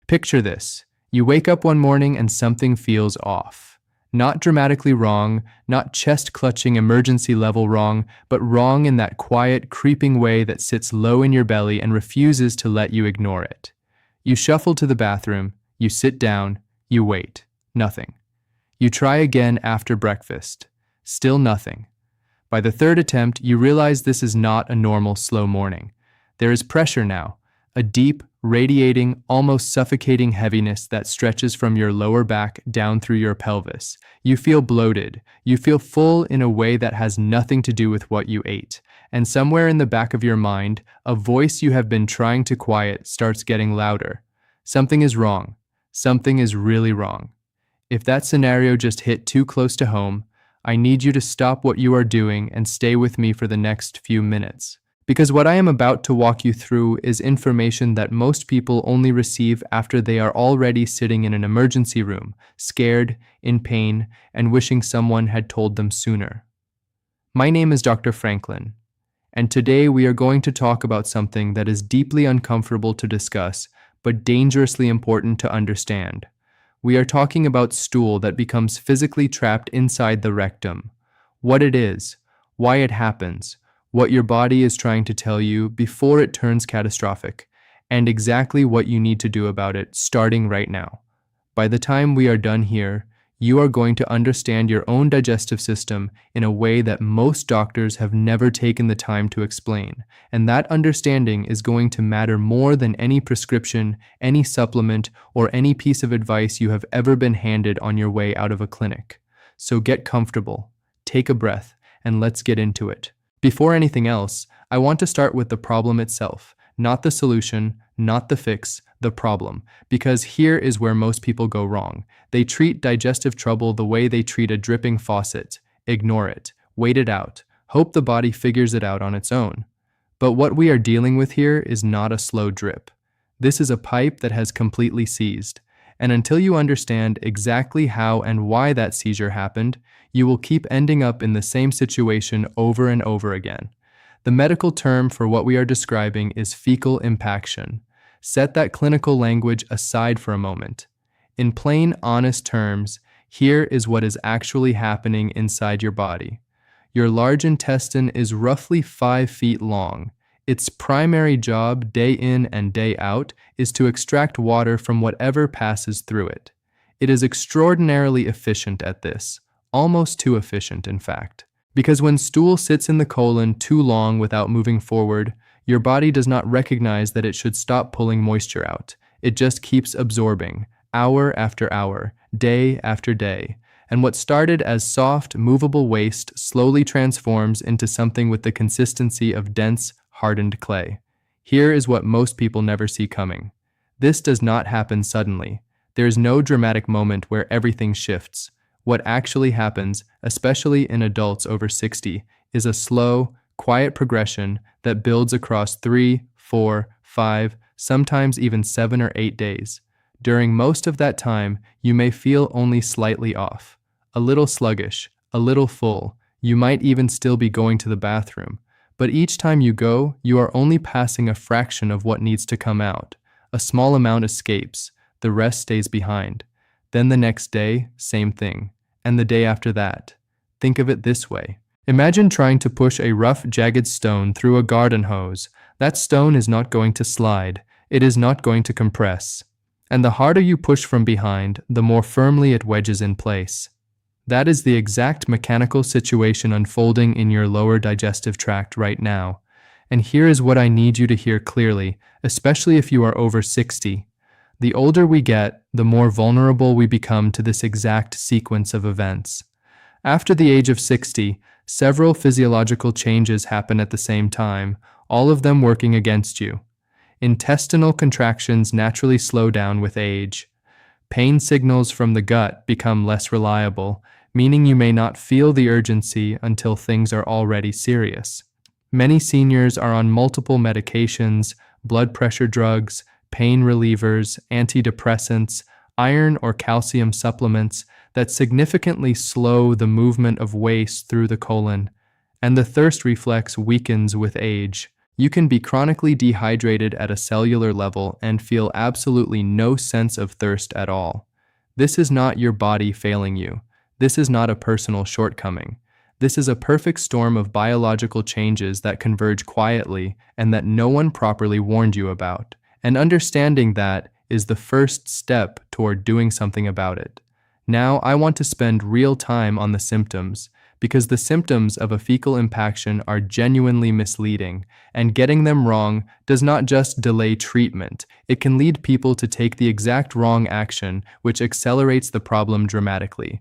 Picture this. You wake up one morning and something feels off. Not dramatically wrong, not chest-clutching emergency level wrong, but wrong in that quiet, creeping way that sits low in your belly and refuses to let you ignore it. You shuffle to the bathroom, you sit down, you wait. Nothing. You try again after breakfast. Still nothing. By the third attempt, you realize this is not a normal slow morning. There is pressure now, a deep, radiating, almost suffocating heaviness that stretches from your lower back down through your pelvis. You feel bloated. You feel full in a way that has nothing to do with what you ate. And somewhere in the back of your mind, a voice you have been trying to quiet starts getting louder. Something is wrong. Something is really wrong. If that scenario just hit too close to home, I need you to stop what you are doing and stay with me for the next few minutes. Because what I am about to walk you through is information that most people only receive after they are already sitting in an emergency room, scared, in pain, and wishing someone had told them sooner. My name is Dr. Franklin, and today we are going to talk about something that is deeply uncomfortable to discuss, but dangerously important to understand. We are talking about stool that becomes physically trapped inside the rectum. What it is, why it happens, what your body is trying to tell you before it turns catastrophic, and exactly what you need to do about it starting right now. By the time we are done here, you are going to understand your own digestive system in a way that most doctors have never taken the time to explain, and that understanding is going to matter more than any prescription, any supplement, or any piece of advice you have ever been handed on your way out of a clinic. So get comfortable, take a breath, and let's get into it. Before anything else, I want to start with the problem itself, not the solution, not the fix, the problem, because here is where most people go wrong. They treat digestive trouble the way they treat a dripping faucet. Ignore it, wait it out, hope the body figures it out on its own. But what we are dealing with here is not a slow drip. This is a pipe that has completely seized. And until you understand exactly how and why that seizure happened, you will keep ending up in the same situation over and over again. The medical term for what we are describing is fecal impaction. Set that clinical language aside for a moment. In plain, honest terms, here is what is actually happening inside your body. Your large intestine is roughly 5 feet long. Its primary job, day in and day out, is to extract water from whatever passes through it. It is extraordinarily efficient at this, almost too efficient, in fact. Because when stool sits in the colon too long without moving forward, your body does not recognize that it should stop pulling moisture out. It just keeps absorbing, hour after hour, day after day. And what started as soft, movable waste slowly transforms into something with the consistency of dense, hardened clay. Here is what most people never see coming. This does not happen suddenly. There is no dramatic moment where everything shifts. What actually happens, especially in adults over 60, is a slow, quiet progression that builds across 3, 4, 5, sometimes even 7 or 8 days. During most of that time, you may feel only slightly off, a little sluggish, a little full. You might even still be going to the bathroom. But each time you go, you are only passing a fraction of what needs to come out. A small amount escapes, the rest stays behind. Then the next day, same thing. And the day after that. Think of it this way. Imagine trying to push a rough, jagged stone through a garden hose. That stone is not going to slide. It is not going to compress. And the harder you push from behind, the more firmly it wedges in place. That is the exact mechanical situation unfolding in your lower digestive tract right now. And here is what I need you to hear clearly, especially if you are over 60. The older we get, the more vulnerable we become to this exact sequence of events. After the age of 60, several physiological changes happen at the same time, all of them working against you. Intestinal contractions naturally slow down with age. Pain signals from the gut become less reliable, meaning you may not feel the urgency until things are already serious. Many seniors are on multiple medications, blood pressure drugs, pain relievers, antidepressants, iron or calcium supplements that significantly slow the movement of waste through the colon, and the thirst reflex weakens with age. You can be chronically dehydrated at a cellular level and feel absolutely no sense of thirst at all. This is not your body failing you. This is not a personal shortcoming. This is a perfect storm of biological changes that converge quietly and that no one properly warned you about. And understanding that is the first step toward doing something about it. Now, I want to spend real time on the symptoms, because the symptoms of a fecal impaction are genuinely misleading, and getting them wrong does not just delay treatment, it can lead people to take the exact wrong action, which accelerates the problem dramatically.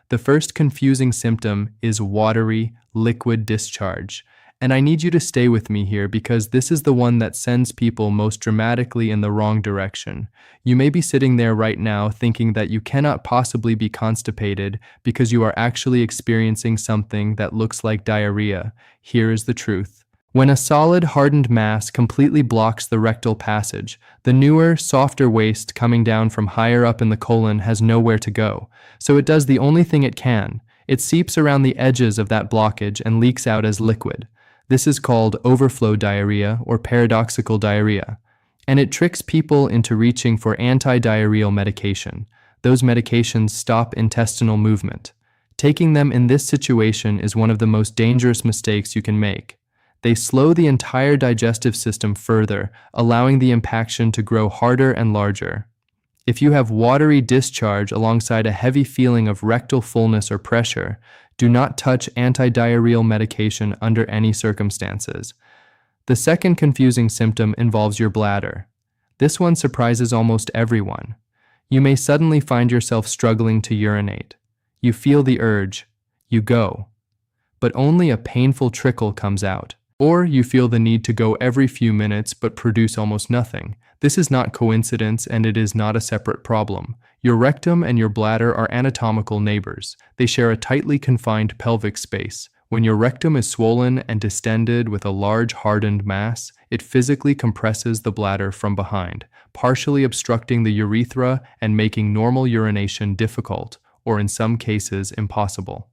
The first confusing symptom is watery, liquid discharge. And I need you to stay with me here because this is the one that sends people most dramatically in the wrong direction. You may be sitting there right now thinking that you cannot possibly be constipated because you are actually experiencing something that looks like diarrhea. Here is the truth. When a solid, hardened mass completely blocks the rectal passage, the newer, softer waste coming down from higher up in the colon has nowhere to go. So it does the only thing it can. It seeps around the edges of that blockage and leaks out as liquid. This is called overflow diarrhea or paradoxical diarrhea, and it tricks people into reaching for anti-diarrheal medication. Those medications stop intestinal movement. Taking them in this situation is one of the most dangerous mistakes you can make. They slow the entire digestive system further, allowing the impaction to grow harder and larger. If you have watery discharge alongside a heavy feeling of rectal fullness or pressure, do not touch anti-diarrheal medication under any circumstances. The second confusing symptom involves your bladder. This one surprises almost everyone. You may suddenly find yourself struggling to urinate. You feel the urge. You go. But only a painful trickle comes out. Or you feel the need to go every few minutes but produce almost nothing. This is not coincidence and it is not a separate problem. Your rectum and your bladder are anatomical neighbors. They share a tightly confined pelvic space. When your rectum is swollen and distended with a large hardened mass, it physically compresses the bladder from behind, partially obstructing the urethra and making normal urination difficult, or in some cases impossible.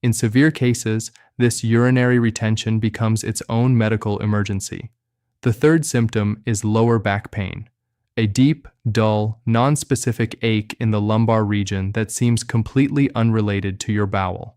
In severe cases, this urinary retention becomes its own medical emergency. The third symptom is lower back pain, a deep, dull, non-specific ache in the lumbar region that seems completely unrelated to your bowel.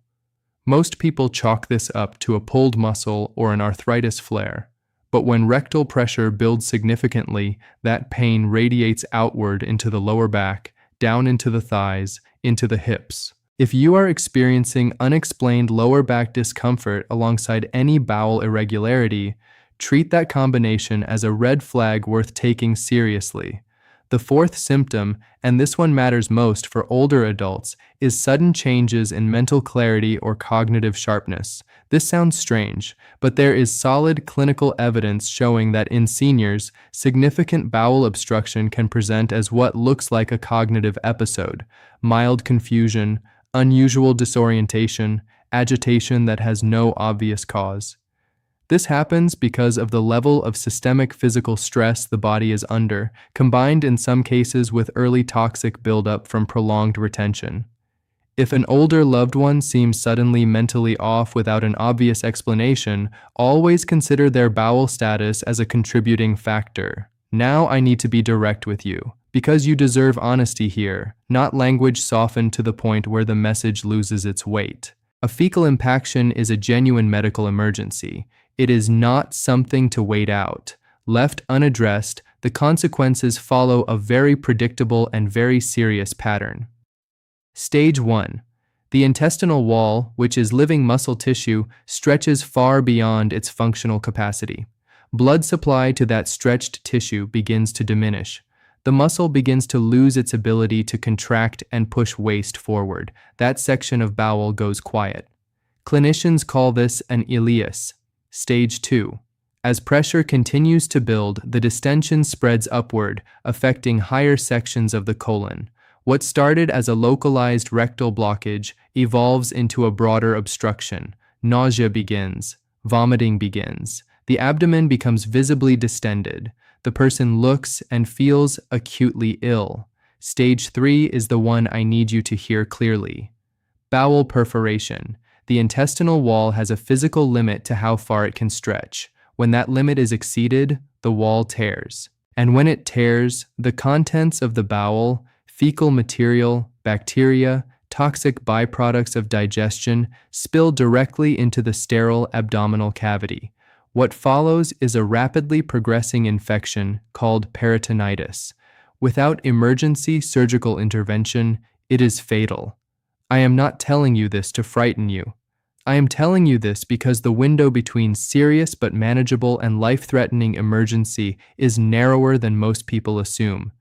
Most people chalk this up to a pulled muscle or an arthritis flare, but when rectal pressure builds significantly, that pain radiates outward into the lower back, down into the thighs, into the hips. If you are experiencing unexplained lower back discomfort alongside any bowel irregularity, treat that combination as a red flag worth taking seriously. The fourth symptom, and this one matters most for older adults, is sudden changes in mental clarity or cognitive sharpness. This sounds strange, but there is solid clinical evidence showing that in seniors, significant bowel obstruction can present as what looks like a cognitive episode: mild confusion, unusual disorientation, agitation that has no obvious cause. This happens because of the level of systemic physical stress the body is under, combined in some cases with early toxic buildup from prolonged retention. If an older loved one seems suddenly mentally off without an obvious explanation, always consider their bowel status as a contributing factor. Now I need to be direct with you, because you deserve honesty here, not language softened to the point where the message loses its weight. A fecal impaction is a genuine medical emergency. It is not something to wait out. Left unaddressed, the consequences follow a very predictable and very serious pattern. Stage 1. The intestinal wall, which is living muscle tissue, stretches far beyond its functional capacity. Blood supply to that stretched tissue begins to diminish. The muscle begins to lose its ability to contract and push waste forward. That section of bowel goes quiet. Clinicians call this an ileus. Stage 2. As pressure continues to build, the distension spreads upward, affecting higher sections of the colon. What started as a localized rectal blockage evolves into a broader obstruction. Nausea begins. Vomiting begins. The abdomen becomes visibly distended. The person looks and feels acutely ill. Stage 3 is the one I need you to hear clearly. Bowel perforation. The intestinal wall has a physical limit to how far it can stretch. When that limit is exceeded, the wall tears. And when it tears, the contents of the bowel, fecal material, bacteria, toxic byproducts of digestion spill directly into the sterile abdominal cavity. What follows is a rapidly progressing infection called peritonitis. Without emergency surgical intervention, it is fatal. I am not telling you this to frighten you. I am telling you this because the window between serious but manageable and life-threatening emergency is narrower than most people assume.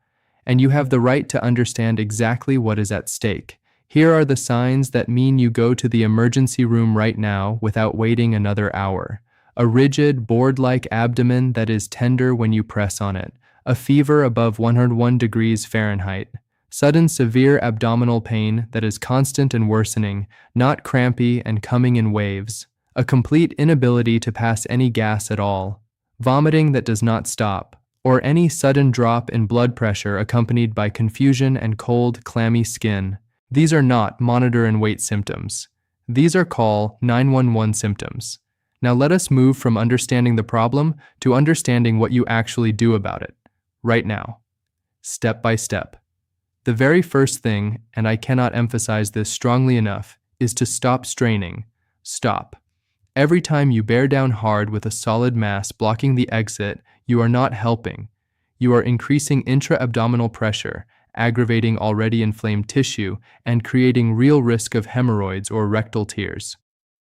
And you have the right to understand exactly what is at stake. Here are the signs that mean you go to the emergency room right now without waiting another hour. A rigid, board-like abdomen that is tender when you press on it. A fever above 101 degrees Fahrenheit. Sudden severe abdominal pain that is constant and worsening, not crampy and coming in waves. A complete inability to pass any gas at all. Vomiting that does not stop. Or any sudden drop in blood pressure accompanied by confusion and cold, clammy skin. These are not monitor and wait symptoms. These are call 911 symptoms. Now let us move from understanding the problem to understanding what you actually do about it, right now, step by step. The very first thing, and I cannot emphasize this strongly enough, is to stop straining. Stop. Every time you bear down hard with a solid mass blocking the exit, you are not helping. You are increasing intra-abdominal pressure, aggravating already inflamed tissue, and creating real risk of hemorrhoids or rectal tears.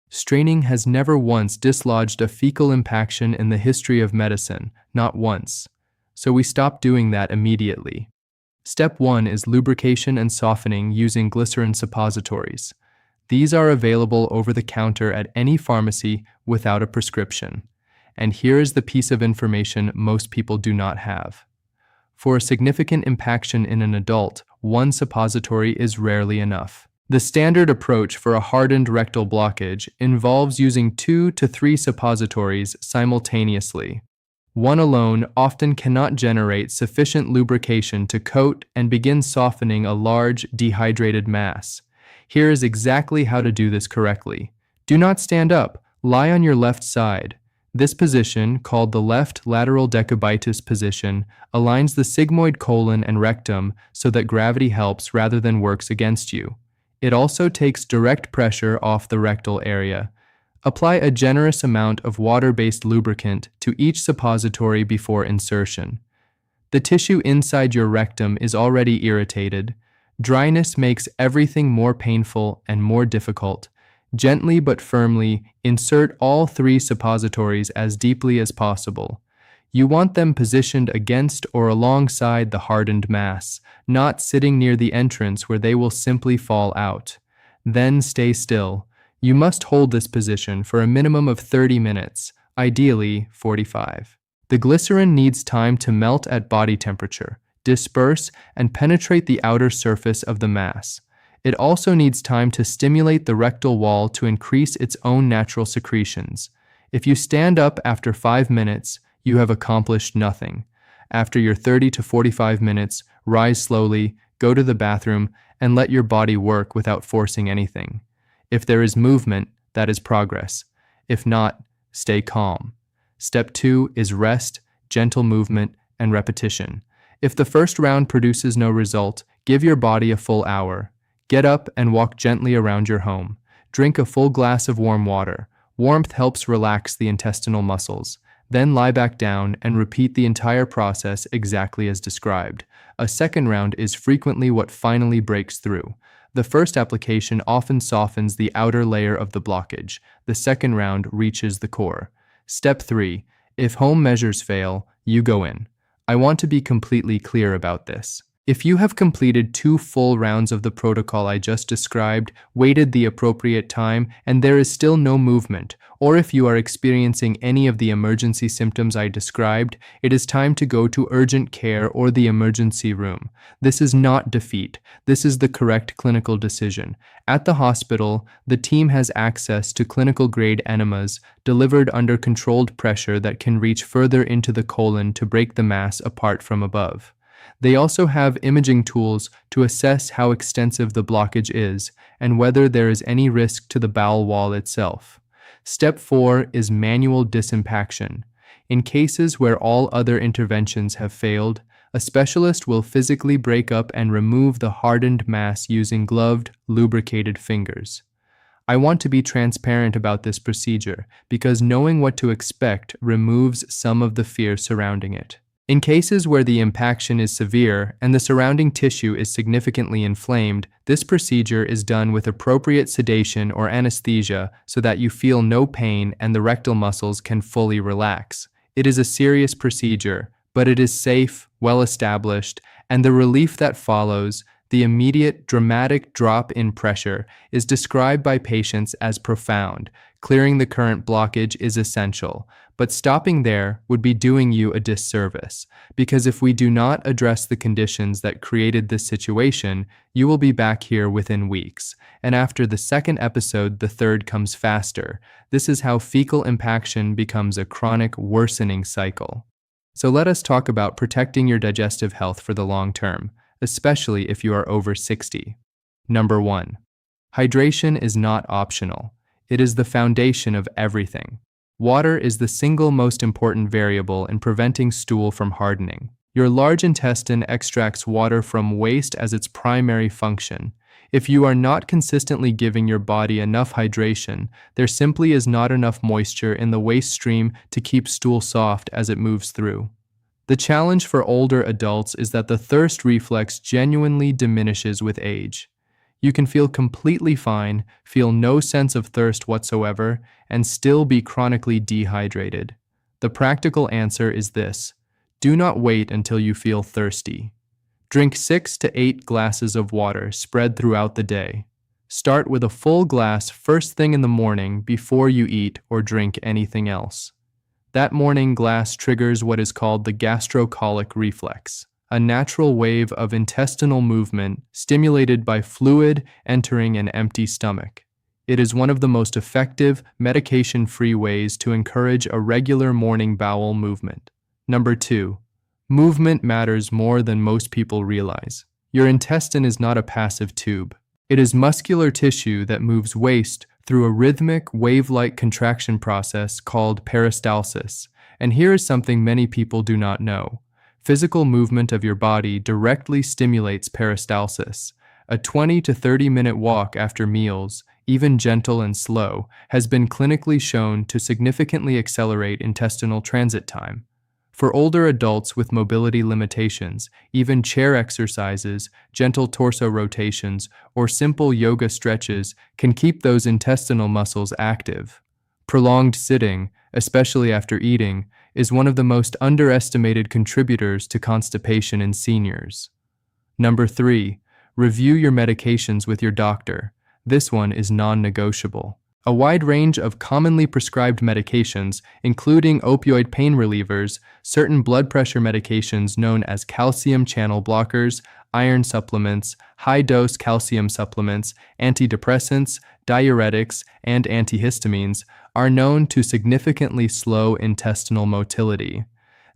Straining has never once dislodged a fecal impaction in the history of medicine, not once. So we stop doing that immediately. Step 1 is lubrication and softening using glycerin suppositories. These are available over the counter at any pharmacy without a prescription. And here is the piece of information most people do not have. For a significant impaction in an adult, one suppository is rarely enough. The standard approach for a hardened rectal blockage involves using 2 to 3 suppositories simultaneously. One alone often cannot generate sufficient lubrication to coat and begin softening a large, dehydrated mass. Here is exactly how to do this correctly. Do not stand up. Lie on your left side. This position, called the left lateral decubitus position, aligns the sigmoid colon and rectum so that gravity helps rather than works against you. It also takes direct pressure off the rectal area. Apply a generous amount of water-based lubricant to each suppository before insertion. The tissue inside your rectum is already irritated. Dryness makes everything more painful and more difficult. Gently but firmly insert all 3 suppositories as deeply as possible. You want them positioned against or alongside the hardened mass, not sitting near the entrance where they will simply fall out. Then stay still. You must hold this position for a minimum of 30 minutes, ideally 45. The glycerin needs time to melt at body temperature, disperse, and penetrate the outer surface of the mass. It also needs time to stimulate the rectal wall to increase its own natural secretions. If you stand up after 5 minutes, you have accomplished nothing. After your 30 to 45 minutes, rise slowly, go to the bathroom, and let your body work without forcing anything. If there is movement, that is progress. If not, stay calm. Step 2 is rest, gentle movement, and repetition. If the first round produces no result, give your body a full hour. Get up and walk gently around your home. Drink a full glass of warm water. Warmth helps relax the intestinal muscles. Then lie back down and repeat the entire process exactly as described. A second round is frequently what finally breaks through. The first application often softens the outer layer of the blockage. The second round reaches the core. Step 3. If home measures fail, you go in. I want to be completely clear about this. If you have completed 2 full rounds of the protocol I just described, waited the appropriate time, and there is still no movement, or if you are experiencing any of the emergency symptoms I described, it is time to go to urgent care or the emergency room. This is not defeat. This is the correct clinical decision. At the hospital, the team has access to clinical-grade enemas delivered under controlled pressure that can reach further into the colon to break the mass apart from above. They also have imaging tools to assess how extensive the blockage is and whether there is any risk to the bowel wall itself. Step 4 is manual disimpaction. In cases where all other interventions have failed, a specialist will physically break up and remove the hardened mass using gloved, lubricated fingers. I want to be transparent about this procedure because knowing what to expect removes some of the fear surrounding it. In cases where the impaction is severe and the surrounding tissue is significantly inflamed, this procedure is done with appropriate sedation or anesthesia so that you feel no pain and the rectal muscles can fully relax. It is a serious procedure, but it is safe, well established, and the relief that follows, the immediate dramatic drop in pressure, is described by patients as profound. Clearing the current blockage is essential, but stopping there would be doing you a disservice, because if we do not address the conditions that created this situation, you will be back here within weeks. And after the second episode, the third comes faster. This is how fecal impaction becomes a chronic, worsening cycle. So let us talk about protecting your digestive health for the long term, especially if you are over 60. Number 1. Hydration is not optional. It is the foundation of everything. Water is the single most important variable in preventing stool from hardening. Your large intestine extracts water from waste as its primary function. If you are not consistently giving your body enough hydration, there simply is not enough moisture in the waste stream to keep stool soft as it moves through. The challenge for older adults is that the thirst reflex genuinely diminishes with age. You can feel completely fine, feel no sense of thirst whatsoever, and still be chronically dehydrated. The practical answer is this: do not wait until you feel thirsty. Drink 6 to 8 glasses of water spread throughout the day. Start with a full glass first thing in the morning before you eat or drink anything else. That morning glass triggers what is called the gastrocolic reflex, a natural wave of intestinal movement stimulated by fluid entering an empty stomach. It is one of the most effective, medication-free ways to encourage a regular morning bowel movement. Number 2. Movement matters more than most people realize. Your intestine is not a passive tube. It is muscular tissue that moves waste through a rhythmic, wave-like contraction process called peristalsis. And here is something many people do not know. Physical movement of your body directly stimulates peristalsis. A 20 to 30-minute walk after meals, even gentle and slow, has been clinically shown to significantly accelerate intestinal transit time. For older adults with mobility limitations, even chair exercises, gentle torso rotations, or simple yoga stretches can keep those intestinal muscles active. Prolonged sitting, especially after eating, is one of the most underestimated contributors to constipation in seniors. Number 3. Review your medications with your doctor. This one is non-negotiable. A wide range of commonly prescribed medications, including opioid pain relievers, certain blood pressure medications known as calcium channel blockers, iron supplements, high-dose calcium supplements, antidepressants, diuretics, and antihistamines, are known to significantly slow intestinal motility.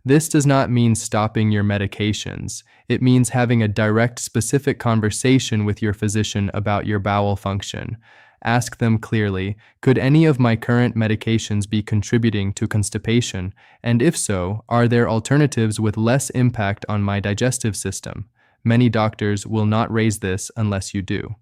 This does not mean stopping your medications. It means having a direct, specific conversation with your physician about your bowel function. Ask them clearly, could any of my current medications be contributing to constipation? And if so, are there alternatives with less impact on my digestive system? Many doctors will not raise this unless you do.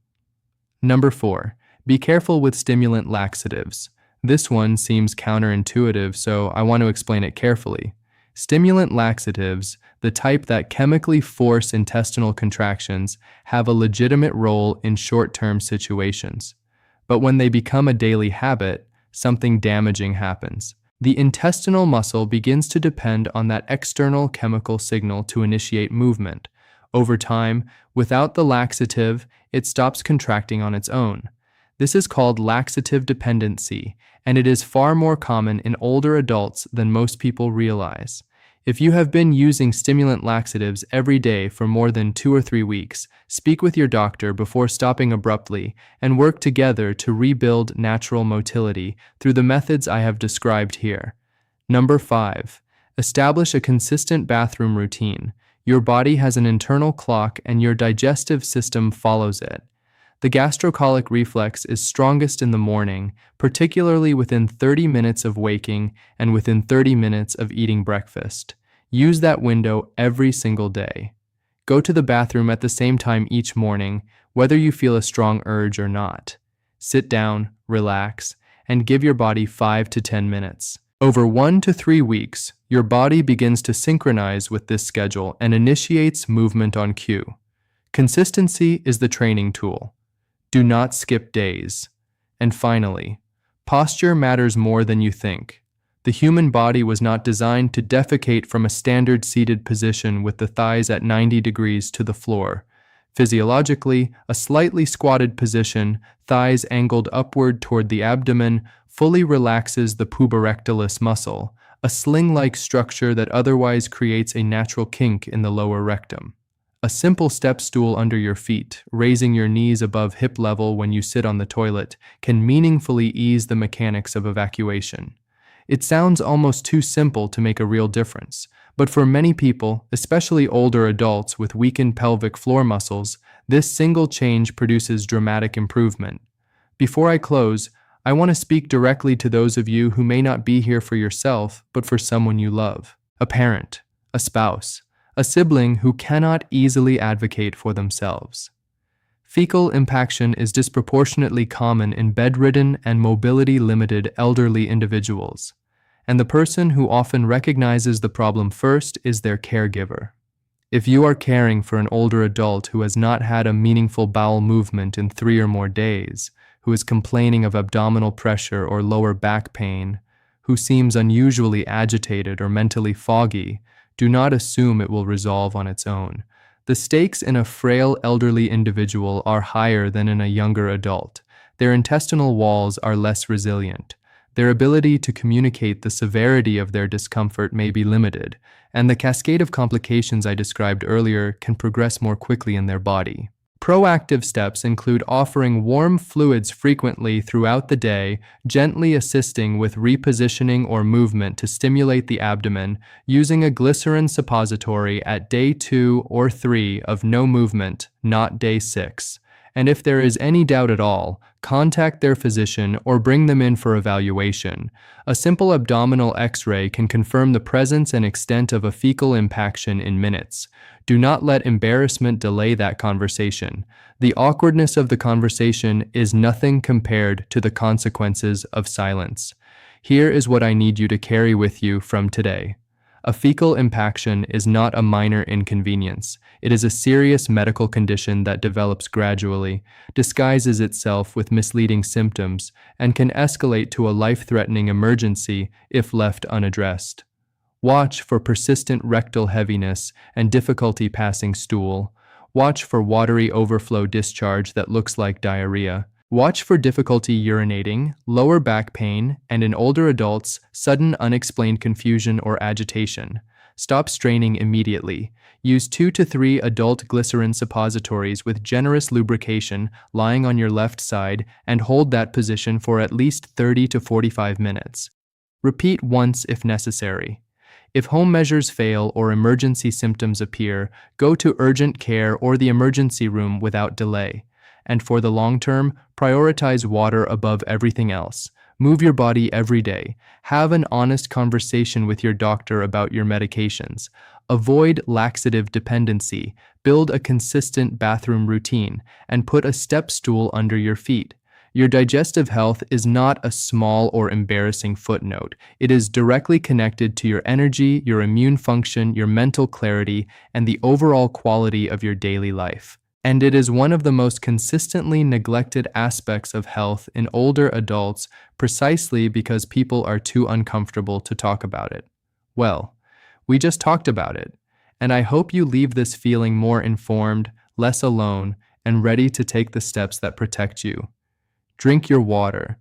Number 4. Be careful with stimulant laxatives. This one seems counterintuitive, so I want to explain it carefully. Stimulant laxatives, the type that chemically force intestinal contractions, have a legitimate role in short-term situations. But when they become a daily habit, something damaging happens. The intestinal muscle begins to depend on that external chemical signal to initiate movement. Over time, without the laxative, it stops contracting on its own. This is called laxative dependency, and it is far more common in older adults than most people realize. If you have been using stimulant laxatives every day for more than 2 or 3 weeks, speak with your doctor before stopping abruptly and work together to rebuild natural motility through the methods I have described here. Number 5. Establish a consistent bathroom routine. Your body has an internal clock and your digestive system follows it. The gastrocolic reflex is strongest in the morning, particularly within 30 minutes of waking and within 30 minutes of eating breakfast. Use that window every single day. Go to the bathroom at the same time each morning, whether you feel a strong urge or not. Sit down, relax, and give your body 5 to 10 minutes. Over 1 to 3 weeks, your body begins to synchronize with this schedule and initiates movement on cue. Consistency is the training tool. Do not skip days. And finally, posture matters more than you think. The human body was not designed to defecate from a standard seated position with the thighs at 90 degrees to the floor. Physiologically, a slightly squatted position, thighs angled upward toward the abdomen, fully relaxes the puborectalis muscle, a sling-like structure that otherwise creates a natural kink in the lower rectum. A simple step stool under your feet, raising your knees above hip level when you sit on the toilet, can meaningfully ease the mechanics of evacuation. It sounds almost too simple to make a real difference, but for many people, especially older adults with weakened pelvic floor muscles, this single change produces dramatic improvement. Before I close, I want to speak directly to those of you who may not be here for yourself, but for someone you love. A parent, a spouse, a sibling who cannot easily advocate for themselves. Fecal impaction is disproportionately common in bedridden and mobility-limited elderly individuals, and the person who often recognizes the problem first is their caregiver. If you are caring for an older adult who has not had a meaningful bowel movement in 3 or more days, who is complaining of abdominal pressure or lower back pain, who seems unusually agitated or mentally foggy, do not assume it will resolve on its own. The stakes in a frail elderly individual are higher than in a younger adult. Their intestinal walls are less resilient. Their ability to communicate the severity of their discomfort may be limited, and the cascade of complications I described earlier can progress more quickly in their body. Proactive steps include offering warm fluids frequently throughout the day, gently assisting with repositioning or movement to stimulate the abdomen, using a glycerin suppository at day 2 or 3 of no movement, not day 6. And if there is any doubt at all, contact their physician or bring them in for evaluation. A simple abdominal X-ray can confirm the presence and extent of a fecal impaction in minutes. Do not let embarrassment delay that conversation. The awkwardness of the conversation is nothing compared to the consequences of silence. Here is what I need you to carry with you from today. A fecal impaction is not a minor inconvenience. It is a serious medical condition that develops gradually, disguises itself with misleading symptoms, and can escalate to a life-threatening emergency if left unaddressed. Watch for persistent rectal heaviness and difficulty passing stool. Watch for watery overflow discharge that looks like diarrhea. Watch for difficulty urinating, lower back pain, and in older adults, sudden unexplained confusion or agitation. Stop straining immediately. Use 2 to 3 adult glycerin suppositories with generous lubrication lying on your left side and hold that position for at least 30 to 45 minutes. Repeat once if necessary. If home measures fail or emergency symptoms appear, go to urgent care or the emergency room without delay. And for the long term, prioritize water above everything else. Move your body every day. Have an honest conversation with your doctor about your medications. Avoid laxative dependency. Build a consistent bathroom routine, and put a step stool under your feet. Your digestive health is not a small or embarrassing footnote. It is directly connected to your energy, your immune function, your mental clarity, and the overall quality of your daily life. And it is one of the most consistently neglected aspects of health in older adults precisely because people are too uncomfortable to talk about it. Well, we just talked about it, and I hope you leave this feeling more informed, less alone, and ready to take the steps that protect you. Drink your water,